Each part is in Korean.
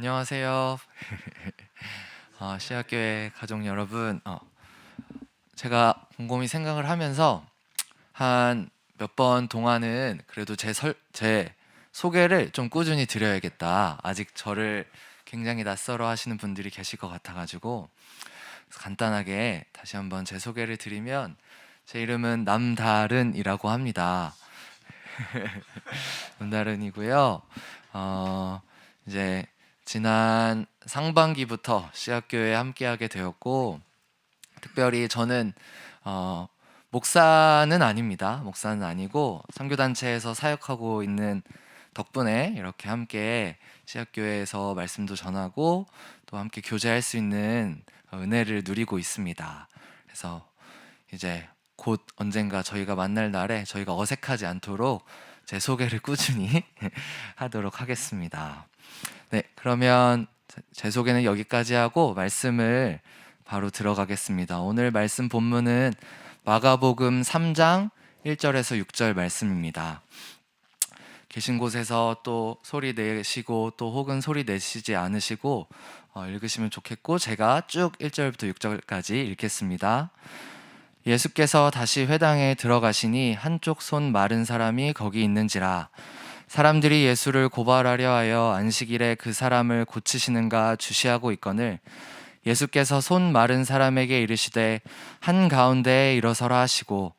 안녕하세요. 시학교회 가족 여러분, 제가 곰곰이 생각을 하면서 한 몇 번 동안은 그래도 제 소개를 좀 꾸준히 드려야겠다. 아직 저를 굉장히 낯설어 하시는 분들이 계실 것 같아가지고 간단하게 다시 한번 제 소개를 드리면, 제 이름은 남다른이라고 합니다. 남다른이고요. 이제 지난 상반기부터 씨앗교회에 함께하게 되었고, 특별히 저는 목사는 아닙니다. 목사는 아니고 선교단체에서 사역하고 있는 덕분에 이렇게 함께 씨앗교회에서 말씀도 전하고 또 함께 교제할 수 있는 은혜를 누리고 있습니다. 그래서 이제 곧 언젠가 저희가 만날 날에 저희가 어색하지 않도록 제 소개를 꾸준히 하도록 하겠습니다. 네, 그러면 제 소개는 여기까지 하고 말씀을 바로 들어가겠습니다. 오늘 말씀 본문은 마가복음 3장 1절에서 6절 말씀입니다. 계신 곳에서 또 소리 내시고 또 혹은 소리 내시지 않으시고 읽으시면 좋겠고, 제가 쭉 1절부터 6절까지 읽겠습니다. 예수께서 다시 회당에 들어가시니 한쪽 손 마른 사람이 거기 있는지라. 사람들이 예수를 고발하려 하여 안식일에 그 사람을 고치시는가 주시하고 있거늘, 예수께서 손 마른 사람에게 이르시되 한가운데에 일어서라 하시고,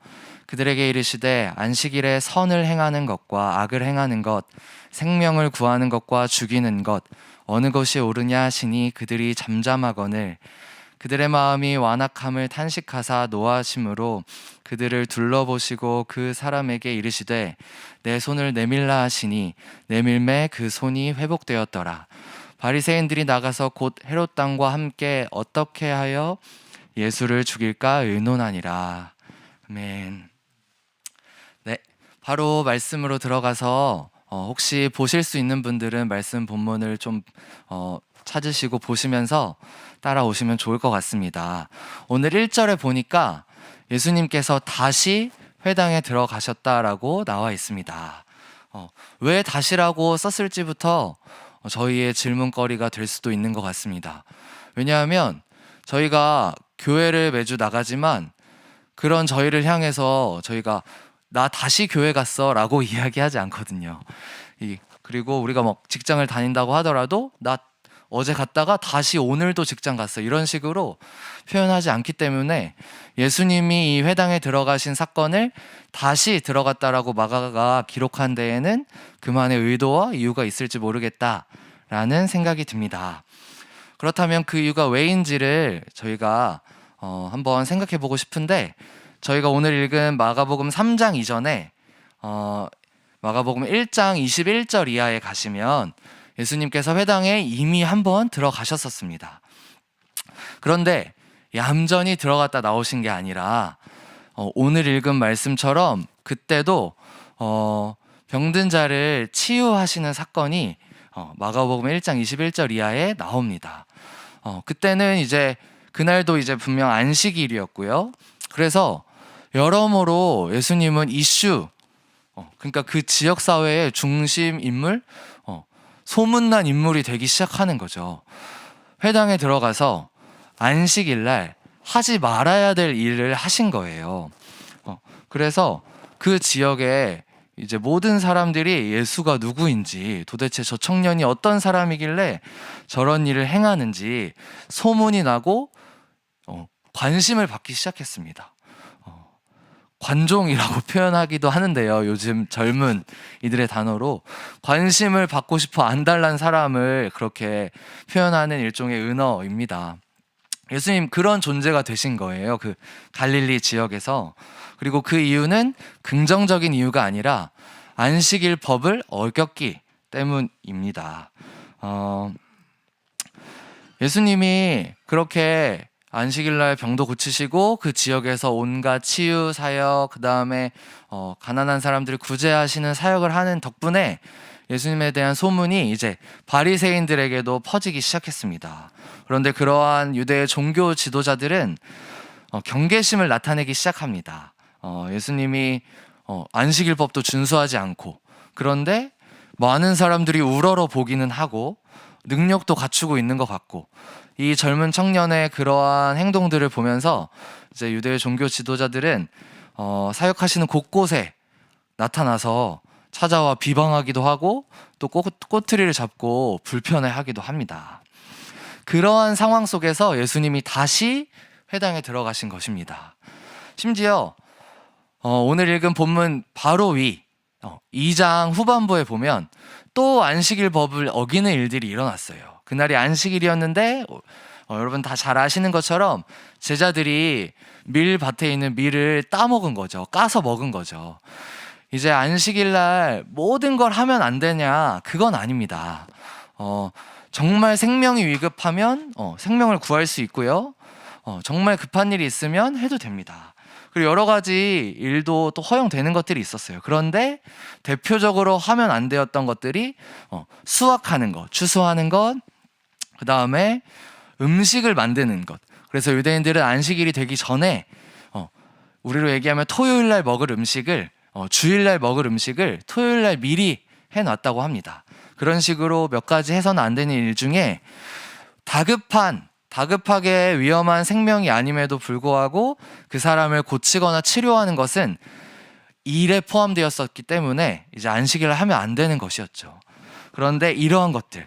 그들에게 이르시되 안식일에 선을 행하는 것과 악을 행하는 것, 생명을 구하는 것과 죽이는 것 어느 것이 옳으냐 하시니 그들이 잠잠하거늘, 그들의 마음이 완악함을 탄식하사 노하심으로 그들을 둘러보시고 그 사람에게 이르시되 내 손을 내밀라 하시니 내밀매 그 손이 회복되었더라. 바리새인들이 나가서 곧 헤롯 당과 함께 어떻게 하여 예수를 죽일까 의논하니라. 아멘. 네, 바로 말씀으로 들어가서 혹시 보실 수 있는 분들은 말씀 본문을 좀 찾으시고 보시면서 따라오시면 좋을 것 같습니다. 오늘 1절에 보니까 예수님께서 다시 회당에 들어가셨다라고 나와 있습니다. 왜 다시라고 썼을지부터 저희의 질문거리가 될 수도 있는 것 같습니다. 왜냐하면 저희가 교회를 매주 나가지만 그런 저희를 향해서 저희가 나 다시 교회 갔어 라고 이야기하지 않거든요. 그리고 우리가 막 직장을 다닌다고 하더라도 나 어제 갔다가 다시 오늘도 직장 갔어 이런 식으로 표현하지 않기 때문에 예수님이 이 회당에 들어가신 사건을 다시 들어갔다라고 마가가 기록한 데에는 그만의 의도와 이유가 있을지 모르겠다라는 생각이 듭니다. 그렇다면 그 이유가 왜인지를 저희가 한번 생각해 보고 싶은데, 저희가 오늘 읽은 마가복음 3장 이전에 마가복음 1장 21절 이하에 가시면 예수님께서 회당에 이미 한번 들어가셨었습니다. 그런데 얌전히 들어갔다 나오신 게 아니라 오늘 읽은 말씀처럼 그때도 병든 자를 치유하시는 사건이 마가복음 1장 21절 이하에 나옵니다. 그때는 이제 그날도 이제 분명 안식일이었고요. 그래서 여러모로 예수님은 그러니까 그 지역 사회의 중심 인물, 소문난 인물이 되기 시작하는 거죠. 회당에 들어가서 안식일날 하지 말아야 될 일을 하신 거예요. 그래서 그 지역에 이제 모든 사람들이 예수가 누구인지, 도대체 저 청년이 어떤 사람이길래 저런 일을 행하는지 소문이 나고 관심을 받기 시작했습니다. 관종이라고 표현하기도 하는데요, 요즘 젊은 이들의 단어로 관심을 받고 싶어 안달난 사람을 그렇게 표현하는 일종의 은어입니다. 예수님 그런 존재가 되신 거예요, 그 갈릴리 지역에서. 그리고 그 이유는 긍정적인 이유가 아니라 안식일 법을 어겼기 때문입니다. 예수님이 그렇게 안식일날 병도 고치시고 그 지역에서 온갖 치유 사역, 그 다음에 가난한 사람들을 구제하시는 사역을 하는 덕분에 예수님에 대한 소문이 이제 바리새인들에게도 퍼지기 시작했습니다. 그런데 그러한 유대의 종교 지도자들은 경계심을 나타내기 시작합니다. 예수님이 안식일법도 준수하지 않고, 그런데 많은 사람들이 우러러 보기는 하고 능력도 갖추고 있는 것 같고, 이 젊은 청년의 그러한 행동들을 보면서 이제 유대 종교 지도자들은 사역하시는 곳곳에 나타나서 찾아와 비방하기도 하고 또 꼬투리를 잡고 불편해하기도 합니다. 그러한 상황 속에서 예수님이 다시 회당에 들어가신 것입니다. 심지어 오늘 읽은 본문 바로 위 2장 후반부에 보면 또 안식일 법을 어기는 일들이 일어났어요. 그날이 안식일이었는데 여러분 다 잘 아시는 것처럼 제자들이 밀밭에 있는 밀을 따먹은 거죠. 까서 먹은 거죠. 이제 안식일날 모든 걸 하면 안 되냐? 그건 아닙니다. 정말 생명이 위급하면 생명을 구할 수 있고요. 정말 급한 일이 있으면 해도 됩니다. 그리고 여러 가지 일도 또 허용되는 것들이 있었어요. 그런데 대표적으로 하면 안 되었던 것들이 수확하는 것, 추수하는 것, 그 다음에 음식을 만드는 것. 그래서 유대인들은 안식일이 되기 전에 우리로 얘기하면 토요일날 먹을 음식을 주일날 먹을 음식을 토요일날 미리 해놨다고 합니다. 그런 식으로 몇 가지 해서는 안 되는 일 중에 다급하게 위험한 생명이 아님에도 불구하고 그 사람을 고치거나 치료하는 것은 일에 포함되었었기 때문에 이제 안식일을 하면 안 되는 것이었죠. 그런데 이러한 것들,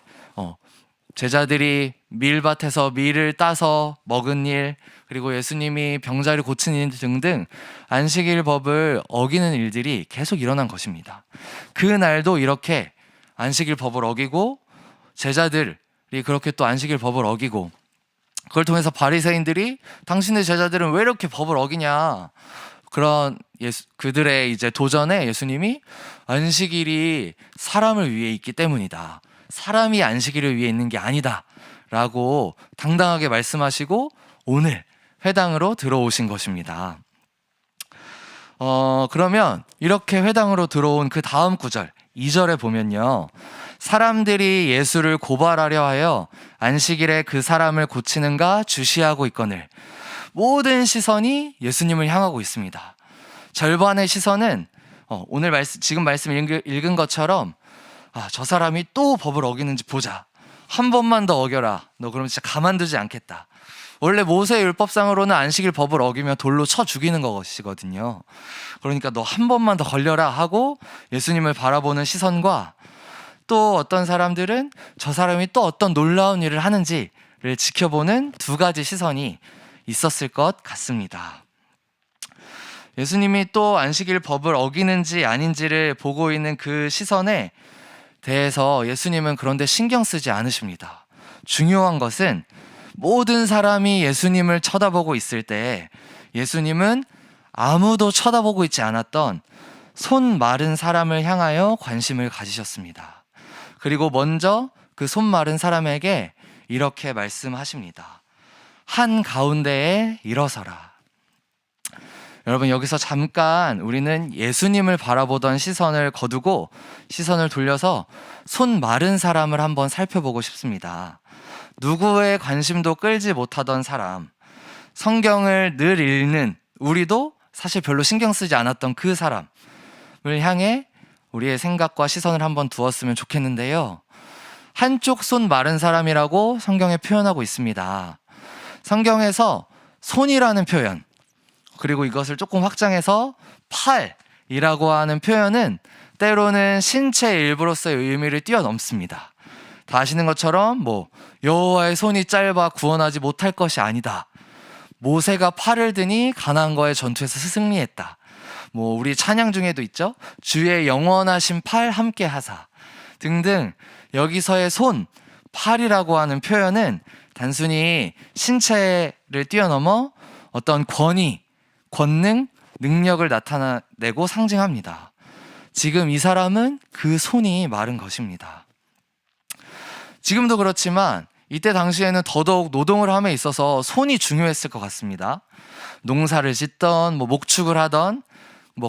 제자들이 밀밭에서 밀을 따서 먹은 일, 그리고 예수님이 병자를 고치는 일 등등 안식일 법을 어기는 일들이 계속 일어난 것입니다. 그날도 이렇게 안식일 법을 어기고 제자들이 그렇게 또 안식일 법을 어기고, 그걸 통해서 바리새인들이 당신의 제자들은 왜 이렇게 법을 어기냐, 그런 그들의 이제 도전에 예수님이 안식일이 사람을 위해 있기 때문이다, 사람이 안식일을 위해 있는 게 아니다 라고 당당하게 말씀하시고 오늘 회당으로 들어오신 것입니다. 그러면 이렇게 회당으로 들어온 그 다음 구절 2절에 보면요, 사람들이 예수를 고발하려 하여 안식일에 그 사람을 고치는가 주시하고 있거늘 모든 시선이 예수님을 향하고 있습니다. 절반의 시선은 오늘 지금 말씀 읽은 것처럼 저 사람이 또 법을 어기는지 보자, 한 번만 더 어겨라, 너 그러면 진짜 가만두지 않겠다. 원래 모세 율법상으로는 안식일 법을 어기면 돌로 쳐 죽이는 것이거든요. 그러니까 너 한 번만 더 걸려라 하고 예수님을 바라보는 시선과, 또 어떤 사람들은 저 사람이 또 어떤 놀라운 일을 하는지를 지켜보는 두 가지 시선이 있었을 것 같습니다. 예수님이 또 안식일 법을 어기는지 아닌지를 보고 있는 그 시선에 대해서 예수님은 그런데 신경 쓰지 않으십니다. 중요한 것은 모든 사람이 예수님을 쳐다보고 있을 때 예수님은 아무도 쳐다보고 있지 않았던 손 마른 사람을 향하여 관심을 가지셨습니다. 그리고 먼저 그 손 마른 사람에게 이렇게 말씀하십니다. 한 가운데에 일어서라. 여러분, 여기서 잠깐 우리는 예수님을 바라보던 시선을 거두고 시선을 돌려서 손 마른 사람을 한번 살펴보고 싶습니다. 누구의 관심도 끌지 못하던 사람, 성경을 늘 읽는 우리도 사실 별로 신경 쓰지 않았던 그 사람을 향해 우리의 생각과 시선을 한번 두었으면 좋겠는데요. 한쪽 손 마른 사람이라고 성경에 표현하고 있습니다. 성경에서 손이라는 표현, 그리고 이것을 조금 확장해서 팔이라고 하는 표현은 때로는 신체의 일부로서의 의미를 뛰어넘습니다. 다 아시는 것처럼 여호와의 손이 짧아 구원하지 못할 것이 아니다, 모세가 팔을 드니 가나안과의 전투에서 승리했다, 우리 찬양 중에도 있죠, 주의 영원하신 팔 함께 하사 등등. 여기서의 손, 팔이라고 하는 표현은 단순히 신체를 뛰어넘어 어떤 권위, 권능, 능력을 나타내고 상징합니다. 지금 이 사람은 그 손이 마른 것입니다. 지금도 그렇지만 이때 당시에는 더더욱 노동을 함에 있어서 손이 중요했을 것 같습니다. 농사를 짓던 목축을 하던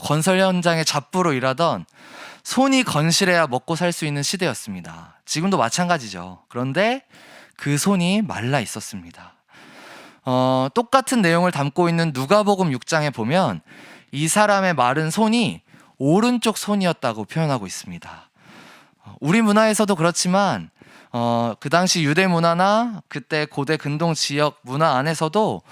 건설 현장의 잡부로 일하던 손이 건실해야 먹고 살 수 있는 시대였습니다. 지금도 마찬가지죠. 그런데 그 손이 말라 있었습니다. 똑같은 내용을 담고 있는 누가복음 6장에 보면 이 사람의 마른 손이 오른쪽 손이었다고 표현하고 있습니다. 우리 문화에서도 그렇지만 그 당시 유대 문화나 그때 고대 근동 지역 문화 안에서도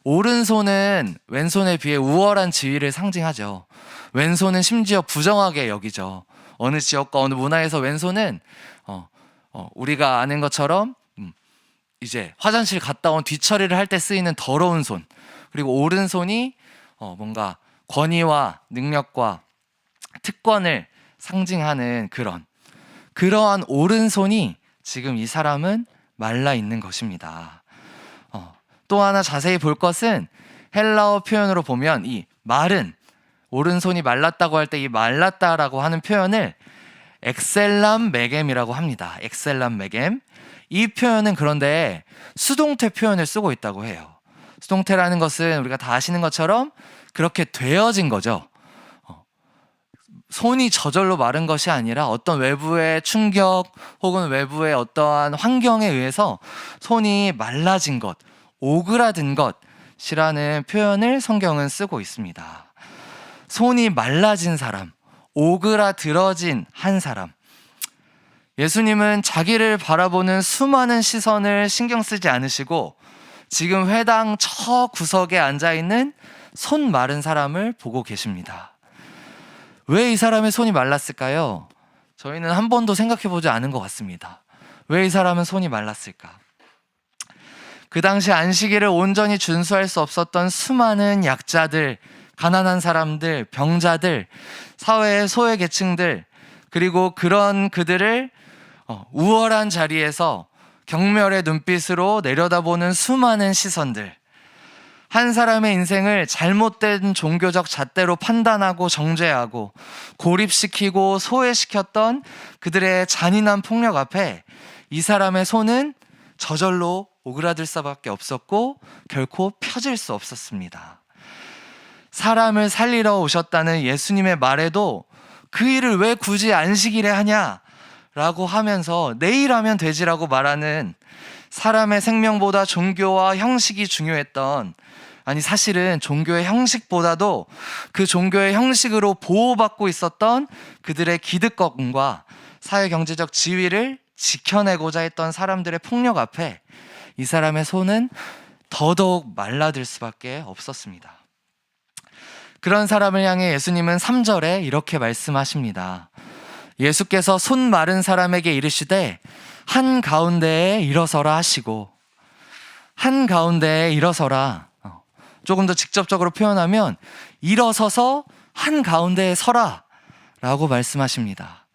오른손은 왼손에 비해 우월한 지위를 상징하죠. 왼손은 심지어 부정하게 여기죠. 어느 지역과 어느 문화에서 왼손은 우리가 아는 것처럼 이제 화장실 갔다 온 뒤처리를 할 때 쓰이는 더러운 손, 그리고 오른손이 뭔가 권위와 능력과 특권을 상징하는 그러한 오른손이 지금 이 사람은 말라 있는 것입니다. 또 하나 자세히 볼 것은 헬라어 표현으로 보면 이 말은 오른손이 말랐다고 할 때 이 말랐다라고 하는 표현을 엑셀람 메겜이라고 합니다. 엑셀람 메겜. 이 표현은 그런데 수동태 표현을 쓰고 있다고 해요. 수동태라는 것은 우리가 다 아시는 것처럼 그렇게 되어진 거죠. 손이 저절로 마른 것이 아니라 어떤 외부의 충격 혹은 외부의 어떠한 환경에 의해서 손이 말라진 것, 오그라든 것이라는 표현을 성경은 쓰고 있습니다. 손이 말라진 사람, 오그라들어진 한 사람. 예수님은 자기를 바라보는 수많은 시선을 신경 쓰지 않으시고 지금 회당 저 구석에 앉아있는 손 마른 사람을 보고 계십니다. 왜 이 사람의 손이 말랐을까요? 저희는 한 번도 생각해보지 않은 것 같습니다. 왜 이 사람은 손이 말랐을까? 그 당시 안식일을 온전히 준수할 수 없었던 수많은 약자들, 가난한 사람들, 병자들, 사회의 소외계층들, 그리고 그런 그들을 우월한 자리에서 경멸의 눈빛으로 내려다보는 수많은 시선들, 한 사람의 인생을 잘못된 종교적 잣대로 판단하고 정죄하고 고립시키고 소외시켰던 그들의 잔인한 폭력 앞에 이 사람의 손은 저절로 오그라들 수밖에 없었고 결코 펴질 수 없었습니다. 사람을 살리러 오셨다는 예수님의 말에도 그 일을 왜 굳이 안식일에 하냐? 라고 하면서 내일 하면 되지라고 말하는 사람의 생명보다 종교와 형식이 중요했던, 아니 사실은 종교의 형식보다도 그 종교의 형식으로 보호받고 있었던 그들의 기득권과 사회경제적 지위를 지켜내고자 했던 사람들의 폭력 앞에 이 사람의 손은 더더욱 말라들 수밖에 없었습니다. 그런 사람을 향해 예수님은 3절에 이렇게 말씀하십니다. 예수께서 손 마른 사람에게 이르시되 한가운데에 일어서라 하시고, 한가운데에 일어서라, 조금 더 직접적으로 표현하면 일어서서 한가운데에 서라 라고 말씀하십니다.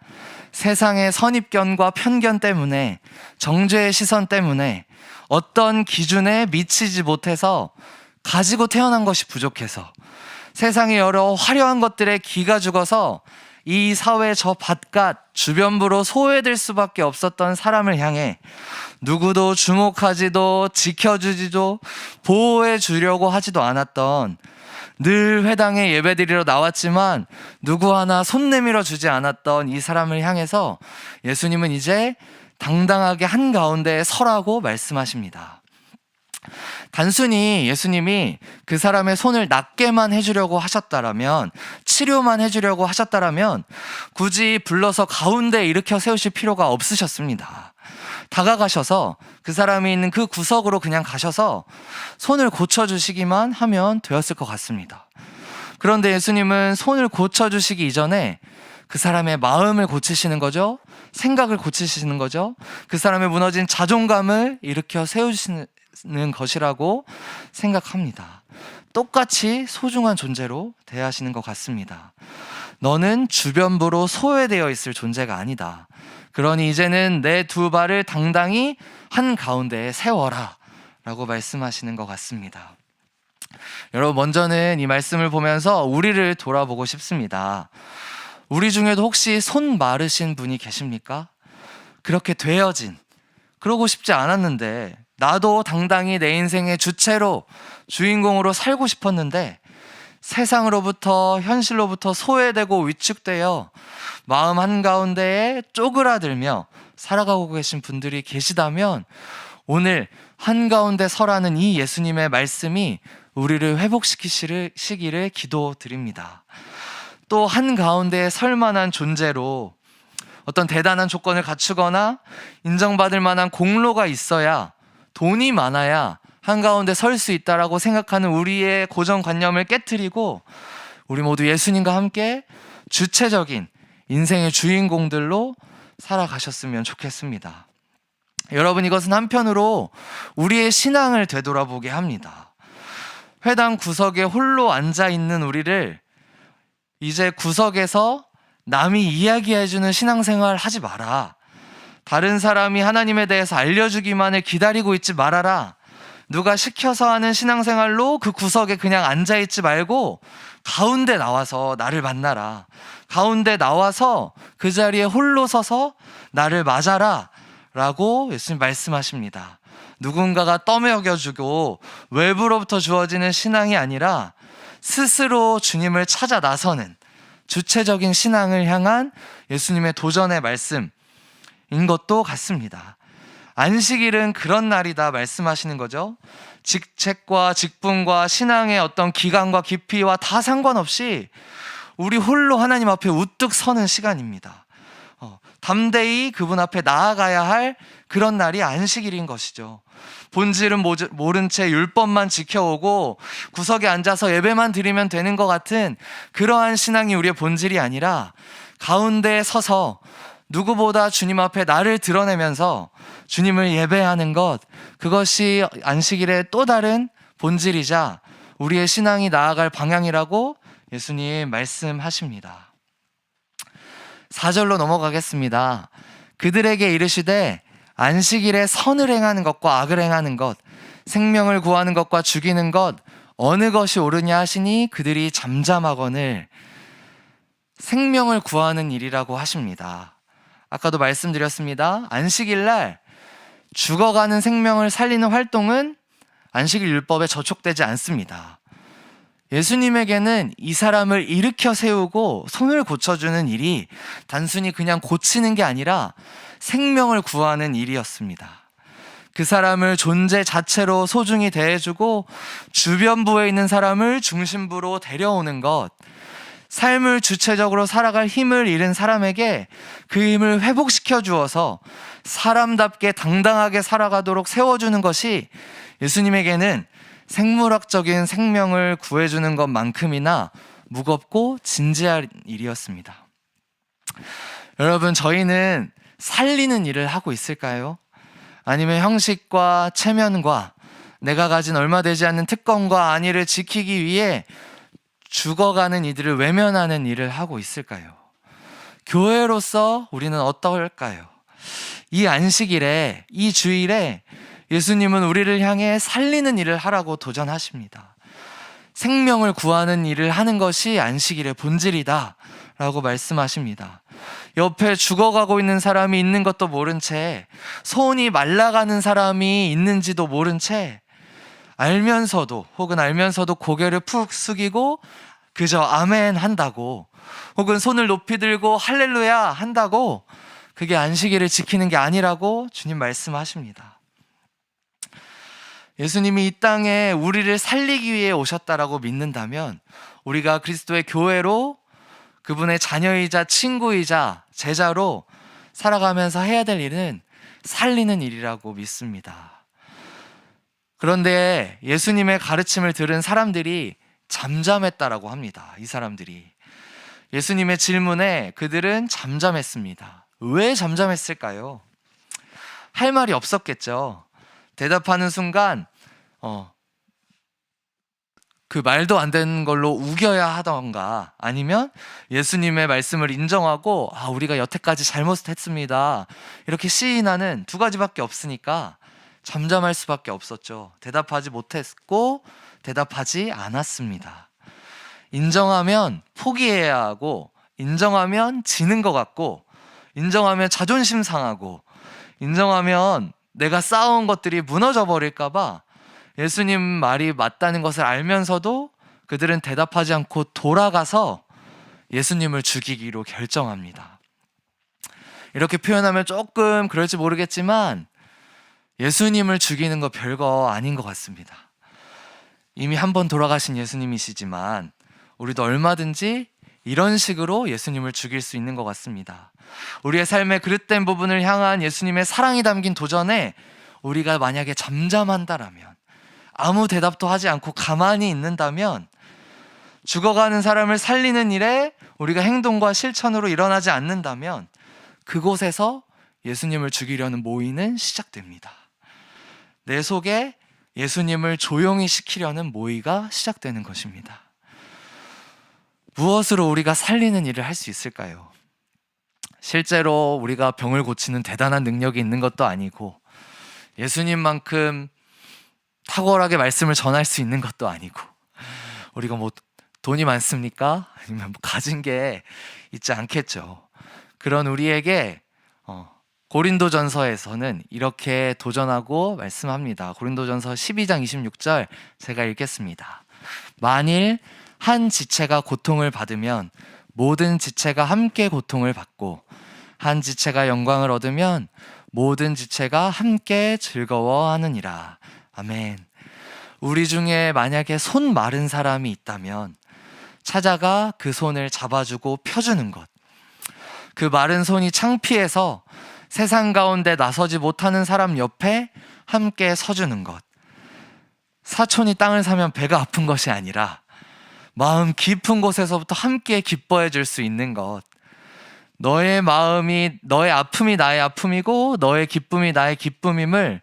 세상의 선입견과 편견 때문에, 정죄의 시선 때문에, 어떤 기준에 미치지 못해서, 가지고 태어난 것이 부족해서, 세상의 여러 화려한 것들에 기가 죽어서 이 사회 저 바깥 주변부로 소외될 수밖에 없었던 사람을 향해 누구도 주목하지도 지켜주지도 보호해 주려고 하지도 않았던, 늘 회당에 예배드리러 나왔지만 누구 하나 손 내밀어 주지 않았던 이 사람을 향해서 예수님은 이제 당당하게 한가운데에 서라고 말씀하십니다. 단순히 예수님이 그 사람의 손을 낫게만 해주려고 하셨다라면, 치료만 해주려고 하셨다라면 굳이 불러서 가운데에 일으켜 세우실 필요가 없으셨습니다. 다가가셔서 그 사람이 있는 그 구석으로 그냥 가셔서 손을 고쳐주시기만 하면 되었을 것 같습니다. 그런데 예수님은 손을 고쳐주시기 이전에 그 사람의 마음을 고치시는 거죠. 생각을 고치시는 거죠. 그 사람의 무너진 자존감을 일으켜 세우시는 것이라고 생각합니다. 똑같이 소중한 존재로 대하시는 것 같습니다. 너는 주변부로 소외되어 있을 존재가 아니다. 그러니 이제는 내 두 발을 당당히 한가운데에 세워라 라고 말씀하시는 것 같습니다. 여러분, 먼저는 이 말씀을 보면서 우리를 돌아보고 싶습니다. 우리 중에도 혹시 손 마르신 분이 계십니까? 그렇게 되어진, 그러고 싶지 않았는데 나도 당당히 내 인생의 주체로, 주인공으로 살고 싶었는데 세상으로부터, 현실로부터 소외되고 위축되어 마음 한가운데에 쪼그라들며 살아가고 계신 분들이 계시다면 오늘 한가운데 서라는 이 예수님의 말씀이 우리를 회복시키시기를 기도드립니다. 또 한가운데에 설 만한 존재로, 어떤 대단한 조건을 갖추거나 인정받을 만한 공로가 있어야, 돈이 많아야 한가운데 설 수 있다라고 생각하는 우리의 고정관념을 깨트리고 우리 모두 예수님과 함께 주체적인 인생의 주인공들로 살아가셨으면 좋겠습니다. 여러분, 이것은 한편으로 우리의 신앙을 되돌아보게 합니다. 회당 구석에 홀로 앉아있는 우리를 이제 구석에서 남이 이야기해주는 신앙생활 하지 마라. 다른 사람이 하나님에 대해서 알려주기만을 기다리고 있지 말아라. 누가 시켜서 하는 신앙생활로 그 구석에 그냥 앉아있지 말고 가운데 나와서 나를 만나라. 가운데 나와서 그 자리에 홀로 서서 나를 맞아라 라고 예수님 말씀하십니다. 누군가가 떠먹여주고 외부로부터 주어지는 신앙이 아니라 스스로 주님을 찾아 나서는 주체적인 신앙을 향한 예수님의 도전의 말씀인 것도 같습니다. 안식일은 그런 날이다 말씀하시는 거죠. 직책과 직분과 신앙의 어떤 기간과 깊이와 다 상관없이 우리 홀로 하나님 앞에 우뚝 서는 시간입니다. 담대히 그분 앞에 나아가야 할 그런 날이 안식일인 것이죠. 본질은 모른 채 율법만 지켜오고 구석에 앉아서 예배만 드리면 되는 것 같은 그러한 신앙이 우리의 본질이 아니라 가운데에 서서 누구보다 주님 앞에 나를 드러내면서 주님을 예배하는 것, 그것이 안식일의 또 다른 본질이자 우리의 신앙이 나아갈 방향이라고 예수님 말씀하십니다. 4절로 넘어가겠습니다. 그들에게 이르시되 안식일에 선을 행하는 것과 악을 행하는 것, 생명을 구하는 것과 죽이는 것 어느 것이 옳으냐 하시니 그들이 잠잠하거늘. 생명을 구하는 일이라고 하십니다. 아까도 말씀드렸습니다. 안식일 날 죽어가는 생명을 살리는 활동은 안식일 율법에 저촉되지 않습니다. 예수님에게는 이 사람을 일으켜 세우고 손을 고쳐주는 일이 단순히 그냥 고치는 게 아니라 생명을 구하는 일이었습니다. 그 사람을 존재 자체로 소중히 대해주고 주변부에 있는 사람을 중심부로 데려오는 것, 삶을 주체적으로 살아갈 힘을 잃은 사람에게 그 힘을 회복시켜 주어서 사람답게 당당하게 살아가도록 세워주는 것이 예수님에게는 생물학적인 생명을 구해주는 것만큼이나 무겁고 진지한 일이었습니다. 여러분, 저희는 살리는 일을 하고 있을까요? 아니면 형식과 체면과 내가 가진 얼마 되지 않는 특권과 안위를 지키기 위해 죽어가는 이들을 외면하는 일을 하고 있을까요? 교회로서 우리는 어떨까요? 이 안식일에, 이 주일에 예수님은 우리를 향해 살리는 일을 하라고 도전하십니다. 생명을 구하는 일을 하는 것이 안식일의 본질이다 라고 말씀하십니다. 옆에 죽어가고 있는 사람이 있는 것도 모른 채, 손이 말라가는 사람이 있는지도 모른 채 알면서도 고개를 푹 숙이고 그저 아멘 한다고, 혹은 손을 높이 들고 할렐루야 한다고 그게 안식일을 지키는 게 아니라고 주님 말씀하십니다. 예수님이 이 땅에 우리를 살리기 위해 오셨다라고 믿는다면 우리가 그리스도의 교회로 그분의 자녀이자 친구이자 제자로 살아가면서 해야 될 일은 살리는 일이라고 믿습니다. 그런데 예수님의 가르침을 들은 사람들이 잠잠했다라고 합니다. 이 사람들이 예수님의 질문에 그들은 잠잠했습니다. 왜 잠잠했을까요? 할 말이 없었겠죠. 대답하는 순간 그 말도 안 되는 걸로 우겨야 하던가, 아니면 예수님의 말씀을 인정하고 우리가 여태까지 잘못했습니다 이렇게 시인하는 두 가지밖에 없으니까 잠잠할 수밖에 없었죠. 대답하지 못했고 대답하지 않았습니다. 인정하면 포기해야 하고, 인정하면 지는 것 같고, 인정하면 자존심 상하고, 인정하면 내가 쌓아온 것들이 무너져 버릴까 봐 예수님 말이 맞다는 것을 알면서도 그들은 대답하지 않고 돌아가서 예수님을 죽이기로 결정합니다. 이렇게 표현하면 조금 그럴지 모르겠지만 예수님을 죽이는 거 별거 아닌 것 같습니다. 이미 한 번 돌아가신 예수님이시지만 우리도 얼마든지 이런 식으로 예수님을 죽일 수 있는 것 같습니다. 우리의 삶의 그릇된 부분을 향한 예수님의 사랑이 담긴 도전에 우리가 만약에 잠잠한다라면, 아무 대답도 하지 않고 가만히 있는다면, 죽어가는 사람을 살리는 일에 우리가 행동과 실천으로 일어나지 않는다면 그곳에서 예수님을 죽이려는 모의는 시작됩니다. 내 속에 예수님을 조용히 시키려는 모의가 시작되는 것입니다. 무엇으로 우리가 살리는 일을 할 수 있을까요? 실제로 우리가 병을 고치는 대단한 능력이 있는 것도 아니고, 예수님만큼 탁월하게 말씀을 전할 수 있는 것도 아니고, 우리가 뭐 돈이 많습니까? 아니면 뭐 가진 게 있지 않겠죠. 그런 우리에게 고린도전서에서는 이렇게 도전하고 말씀합니다. 고린도전서 12장 26절 제가 읽겠습니다. 만일 한 지체가 고통을 받으면 모든 지체가 함께 고통을 받고, 한 지체가 영광을 얻으면 모든 지체가 함께 즐거워하느니라. 아멘. 우리 중에 만약에 손 마른 사람이 있다면 찾아가 그 손을 잡아주고 펴주는 것, 그 마른 손이 창피해서 세상 가운데 나서지 못하는 사람 옆에 함께 서주는 것, 사촌이 땅을 사면 배가 아픈 것이 아니라 마음 깊은 곳에서부터 함께 기뻐해 줄 수 있는 것, 너의 마음이, 너의 아픔이 나의 아픔이고 너의 기쁨이 나의 기쁨임을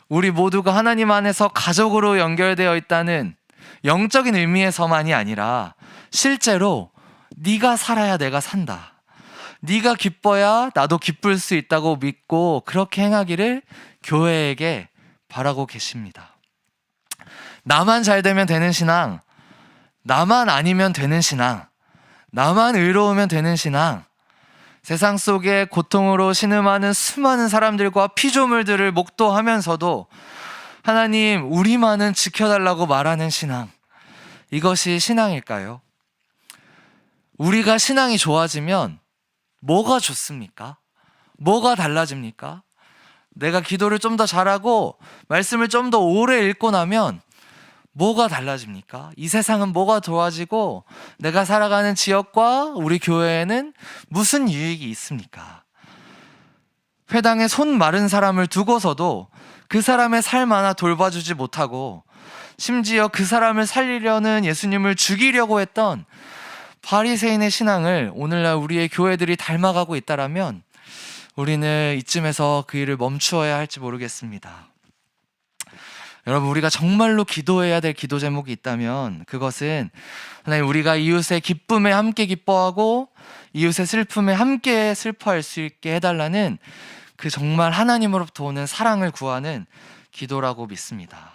우리 모두가 하나님 안에서 가족으로 연결되어 있다는 영적인 의미에서만이 아니라 실제로 네가 살아야 내가 산다, 네가 기뻐야 나도 기쁠 수 있다고 믿고 그렇게 행하기를 교회에게 바라고 계십니다. 나만 잘 되면 되는 신앙, 나만 아니면 되는 신앙, 나만 의로우면 되는 신앙, 세상 속에 고통으로 신음하는 수많은 사람들과 피조물들을 목도하면서도 하나님 우리만은 지켜달라고 말하는 신앙, 이것이 신앙일까요? 우리가 신앙이 좋아지면 뭐가 좋습니까? 뭐가 달라집니까? 내가 기도를 좀 더 잘하고 말씀을 좀 더 오래 읽고 나면 뭐가 달라집니까? 이 세상은 뭐가 좋아지고 내가 살아가는 지역과 우리 교회에는 무슨 유익이 있습니까? 회당에 손 마른 사람을 두고서도 그 사람의 삶 하나 돌봐주지 못하고, 심지어 그 사람을 살리려는 예수님을 죽이려고 했던 바리새인의 신앙을 오늘날 우리의 교회들이 닮아가고 있다라면 우리는 이쯤에서 그 일을 멈추어야 할지 모르겠습니다. 여러분, 우리가 정말로 기도해야 될 기도 제목이 있다면 그것은 하나님, 우리가 이웃의 기쁨에 함께 기뻐하고 이웃의 슬픔에 함께 슬퍼할 수 있게 해달라는 그 정말 하나님으로부터 오는 사랑을 구하는 기도라고 믿습니다.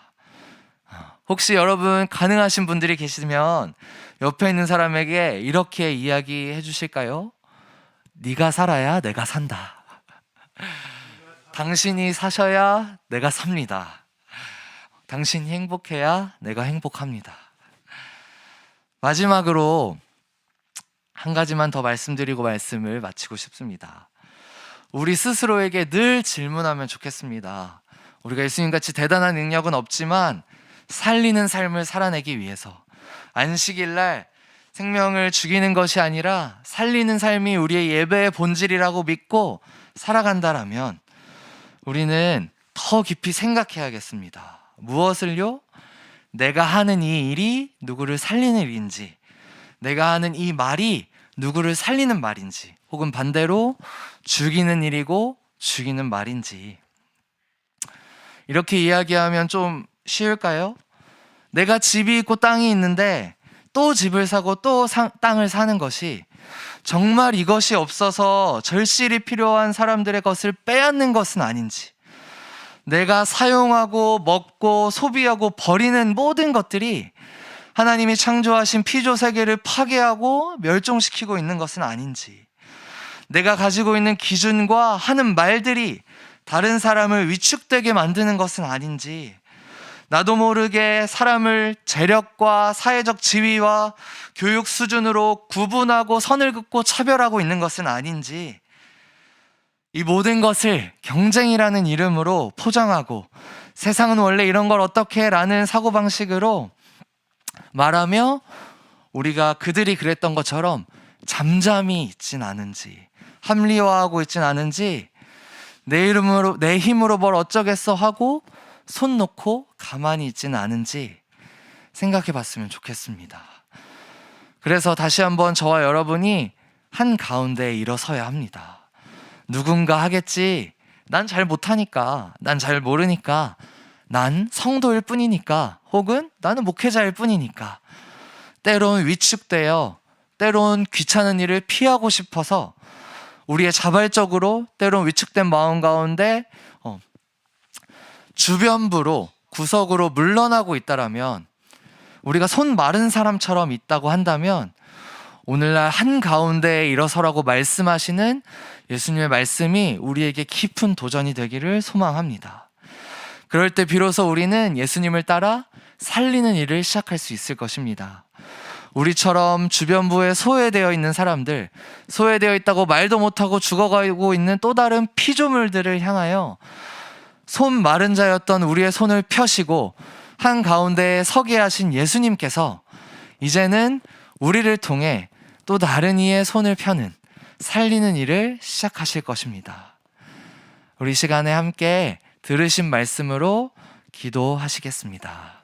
혹시 여러분 가능하신 분들이 계시면 옆에 있는 사람에게 이렇게 이야기해 주실까요? 네가 살아야 내가 산다. 당신이 사셔야 내가 삽니다. 당신이 행복해야 내가 행복합니다. 마지막으로 한 가지만 더 말씀드리고 말씀을 마치고 싶습니다. 우리 스스로에게 늘 질문하면 좋겠습니다. 우리가 예수님같이 대단한 능력은 없지만 살리는 삶을 살아내기 위해서 안식일날 생명을 죽이는 것이 아니라 살리는 삶이 우리의 예배의 본질이라고 믿고 살아간다라면 우리는 더 깊이 생각해야겠습니다. 무엇을요? 내가 하는 이 일이 누구를 살리는 일인지, 내가 하는 이 말이 누구를 살리는 말인지, 혹은 반대로 죽이는 일이고 죽이는 말인지. 이렇게 이야기하면 좀 쉬울까요? 내가 집이 있고 땅이 있는데 또 집을 사고 또 땅을 사는 것이 정말 이것이 없어서 절실히 필요한 사람들의 것을 빼앗는 것은 아닌지, 내가 사용하고 먹고 소비하고 버리는 모든 것들이 하나님이 창조하신 피조 세계를 파괴하고 멸종시키고 있는 것은 아닌지, 내가 가지고 있는 기준과 하는 말들이 다른 사람을 위축되게 만드는 것은 아닌지, 나도 모르게 사람을 재력과 사회적 지위와 교육 수준으로 구분하고 선을 긋고 차별하고 있는 것은 아닌지, 이 모든 것을 경쟁이라는 이름으로 포장하고 세상은 원래 이런 걸 어떻게 라는 사고방식으로 말하며 우리가 그들이 그랬던 것처럼 잠잠히 있진 않은지, 합리화하고 있진 않은지, 내 힘으로 뭘 어쩌겠어 하고 손 놓고 가만히 있진 않은지 생각해 봤으면 좋겠습니다. 그래서 다시 한번 저와 여러분이 한 가운데에 일어서야 합니다. 누군가 하겠지, 난 잘 못하니까, 난 잘 모르니까, 난 성도일 뿐이니까, 혹은 나는 목회자일 뿐이니까, 때론 위축되어 때론 귀찮은 일을 피하고 싶어서 우리의 자발적으로 때론 위축된 마음 가운데 주변부로 구석으로 물러나고 있다라면, 우리가 손 마른 사람처럼 있다고 한다면 오늘날 한가운데에 일어서라고 말씀하시는 예수님의 말씀이 우리에게 깊은 도전이 되기를 소망합니다. 그럴 때 비로소 우리는 예수님을 따라 살리는 일을 시작할 수 있을 것입니다. 우리처럼 주변부에 소외되어 있는 사람들, 소외되어 있다고 말도 못하고 죽어가고 있는 또 다른 피조물들을 향하여 손 마른 자였던 우리의 손을 펴시고 한가운데에 서게 하신 예수님께서 이제는 우리를 통해 또 다른 이의 손을 펴는, 살리는 일을 시작하실 것입니다. 우리 시간에 함께 들으신 말씀으로 기도하시겠습니다.